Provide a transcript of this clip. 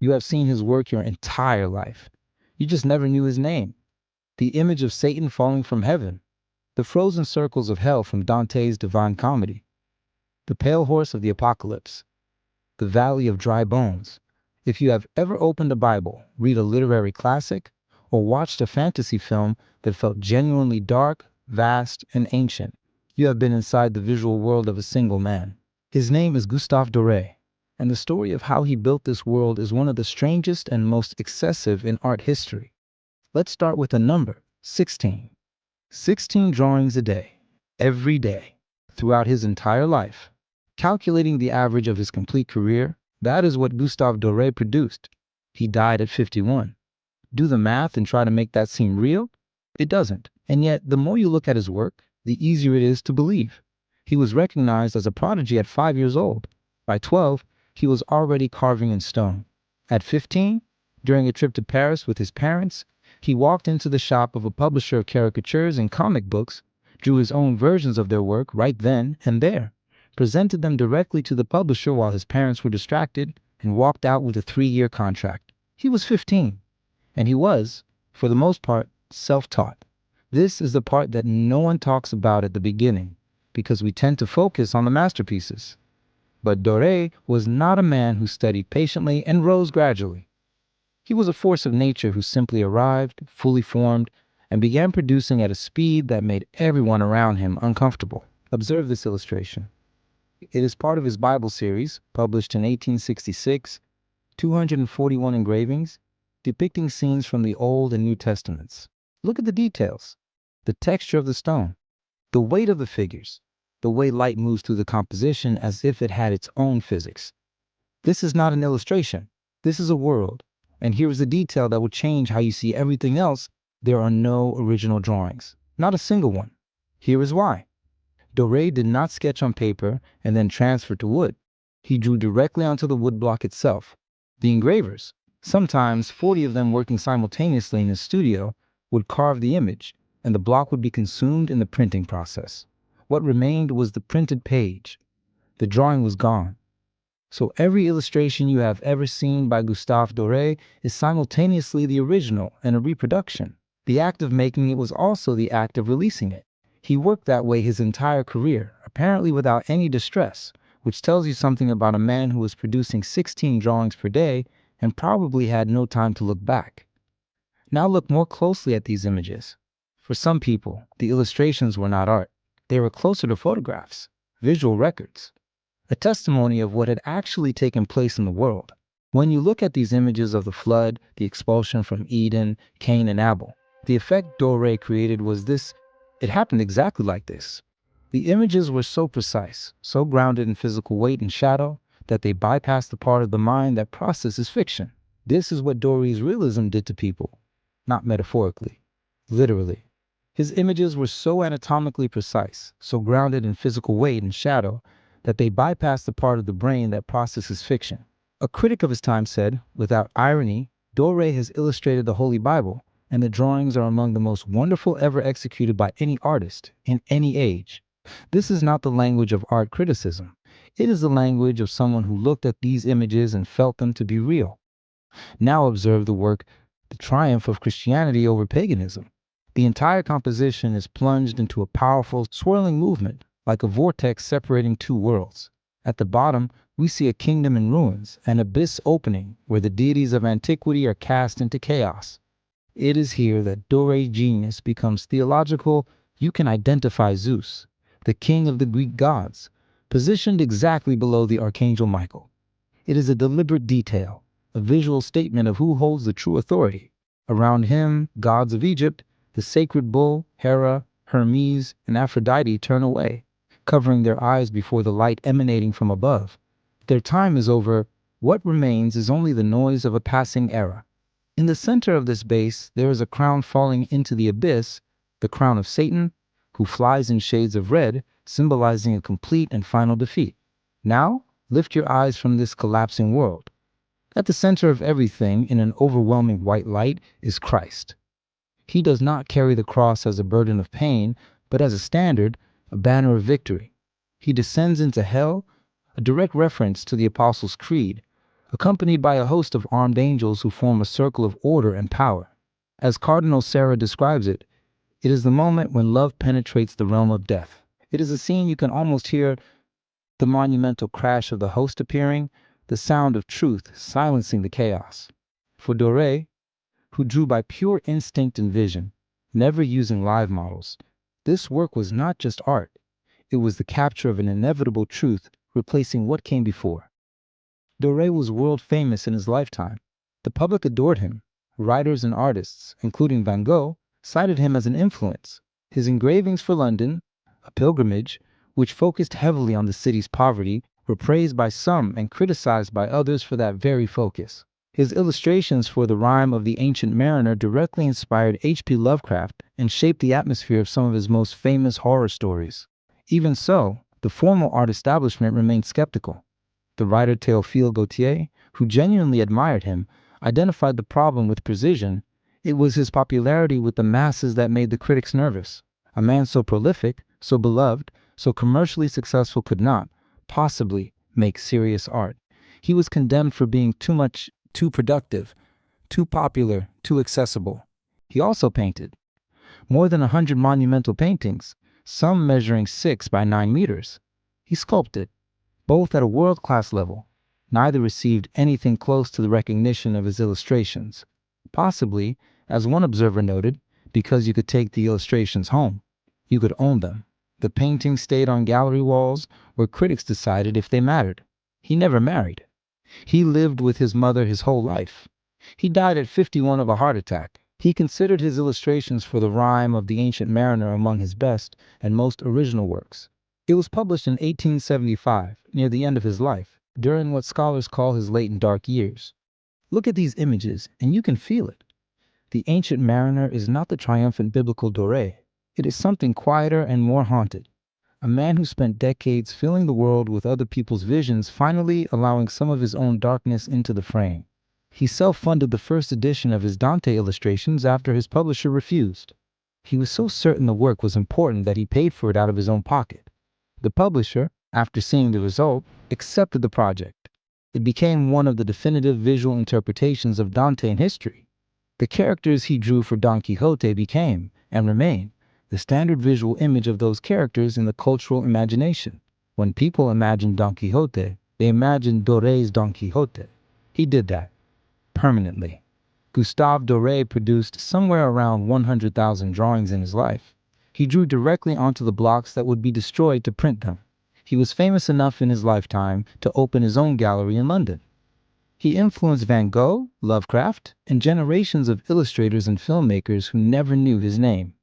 You have seen his work your entire life. You just never knew his name. The image of Satan falling from heaven, the frozen circles of hell from Dante's Divine Comedy, the pale horse of the Apocalypse, the valley of dry bones. If you have ever opened a Bible, read a literary classic, or watched a fantasy film that felt genuinely dark, vast, and ancient, you have been inside the visual world of a single man. His name is Gustave Doré, and the story of how he built this world is one of the strangest and most excessive in art history. Let's start with a number, 16. 16 drawings a day, every day, throughout his entire life. Calculating the average of his complete career, that is what Gustave Doré produced. He died at 51. Do the math and try to make that seem real? It doesn't. And yet, the more you look at his work, the easier it is to believe. He was recognized as a prodigy at 5 years old. By 12, he was already carving in stone. At 15, during a trip to Paris with his parents, he walked into the shop of a publisher of caricatures and comic books, drew his own versions of their work right then and there, presented them directly to the publisher while his parents were distracted, and walked out with a 3-year contract. He was 15, and he was, for the most part, self-taught. This is the part that no one talks about at the beginning, because we tend to focus on the masterpieces. But Doré was not a man who studied patiently and rose gradually. He was a force of nature who simply arrived, fully formed, and began producing at a speed that made everyone around him uncomfortable. Observe this illustration. It is part of his Bible series, published in 1866, 241 engravings, depicting scenes from the Old and New Testaments. Look at the details, the texture of the stone, the weight of the figures, the way light moves through the composition as if it had its own physics. This is not an illustration. This is a world. And here is a detail that will change how you see everything else. There are no original drawings. Not a single one. Here is why. Doré did not sketch on paper and then transfer to wood. He drew directly onto the woodblock itself. The engravers, sometimes 40 of them working simultaneously in his studio, would carve the image, and the block would be consumed in the printing process. What remained was the printed page. The drawing was gone. So every illustration you have ever seen by Gustave Doré is simultaneously the original and a reproduction. The act of making it was also the act of releasing it. He worked that way his entire career, apparently without any distress, which tells you something about a man who was producing 16 drawings per day and probably had no time to look back. Now look more closely at these images. For some people, the illustrations were not art. They were closer to photographs, visual records, a testimony of what had actually taken place in the world. When you look at these images of the flood, the expulsion from Eden, Cain and Abel, the effect Doré created was this. It happened exactly like this. The images were so precise, so grounded in physical weight and shadow, that they bypassed the part of the mind that processes fiction. This is what Doré's realism did to people, not metaphorically, literally. His images were so anatomically precise, so grounded in physical weight and shadow, that they bypass the part of the brain that processes fiction. A critic of his time said, without irony, Doré has illustrated the Holy Bible, and the drawings are among the most wonderful ever executed by any artist, in any age. This is not the language of art criticism. It is the language of someone who looked at these images and felt them to be real. Now observe the work, The Triumph of Christianity Over Paganism. The entire composition is plunged into a powerful, swirling movement, like a vortex separating two worlds. At the bottom, we see a kingdom in ruins, an abyss opening where the deities of antiquity are cast into chaos. It is here that Doré's genius becomes theological. You can identify Zeus, the king of the Greek gods, positioned exactly below the archangel Michael. It is a deliberate detail, a visual statement of who holds the true authority. Around him, gods of Egypt, the sacred bull, Hera, Hermes, and Aphrodite turn away, covering their eyes before the light emanating from above. Their time is over. What remains is only the noise of a passing era. In the center of this base, there is a crown falling into the abyss, the crown of Satan, who flies in shades of red, symbolizing a complete and final defeat. Now, lift your eyes from this collapsing world. At the center of everything, in an overwhelming white light, is Christ. He does not carry the cross as a burden of pain, but as a standard, a banner of victory. He descends into hell, a direct reference to the Apostles' Creed, accompanied by a host of armed angels who form a circle of order and power. As Cardinal Sarah describes it, it is the moment when love penetrates the realm of death. It is a scene you can almost hear the monumental crash of the host appearing, the sound of truth silencing the chaos. For Doré, who drew by pure instinct and vision, never using live models, this work was not just art, it was the capture of an inevitable truth replacing what came before. Doré was world famous in his lifetime. The public adored him. Writers and artists, including Van Gogh, cited him as an influence. His engravings for London, A Pilgrimage, which focused heavily on the city's poverty, were praised by some and criticized by others for that very focus. His illustrations for The Rime of the Ancient Mariner directly inspired H.P. Lovecraft and shaped the atmosphere of some of his most famous horror stories. Even so, the formal art establishment remained skeptical. The writer Théophile Gautier, who genuinely admired him, identified the problem with precision. It was his popularity with the masses that made the critics nervous. A man so prolific, so beloved, so commercially successful could not, possibly, make serious art. He was condemned for being too much, too productive, too popular, too accessible. He also painted more than 100 monumental paintings, some measuring 6 by 9 meters. He sculpted, both at a world-class level. Neither received anything close to the recognition of his illustrations. Possibly, as one observer noted, because you could take the illustrations home. You could own them. The paintings stayed on gallery walls where critics decided if they mattered. He never married. He lived with his mother his whole life. He died at 51 of a heart attack. He considered his illustrations for The Rime of the Ancient Mariner among his best and most original works. It was published in 1875, near the end of his life, during what scholars call his late and dark years. Look at these images, and you can feel it. The Ancient Mariner is not the triumphant biblical Doré. It is something quieter and more haunted. A man who spent decades filling the world with other people's visions, finally allowing some of his own darkness into the frame. He self-funded the first edition of his Dante illustrations after his publisher refused. He was so certain the work was important that he paid for it out of his own pocket. The publisher, after seeing the result, accepted the project. It became one of the definitive visual interpretations of Dante in history. The characters he drew for Don Quixote became, and remain, the standard visual image of those characters in the cultural imagination. When people imagine Don Quixote, they imagine Doré's Don Quixote. He did that, permanently. Gustave Doré produced somewhere around 100,000 drawings in his life. He drew directly onto the blocks that would be destroyed to print them. He was famous enough in his lifetime to open his own gallery in London. He influenced Van Gogh, Lovecraft, and generations of illustrators and filmmakers who never knew his name.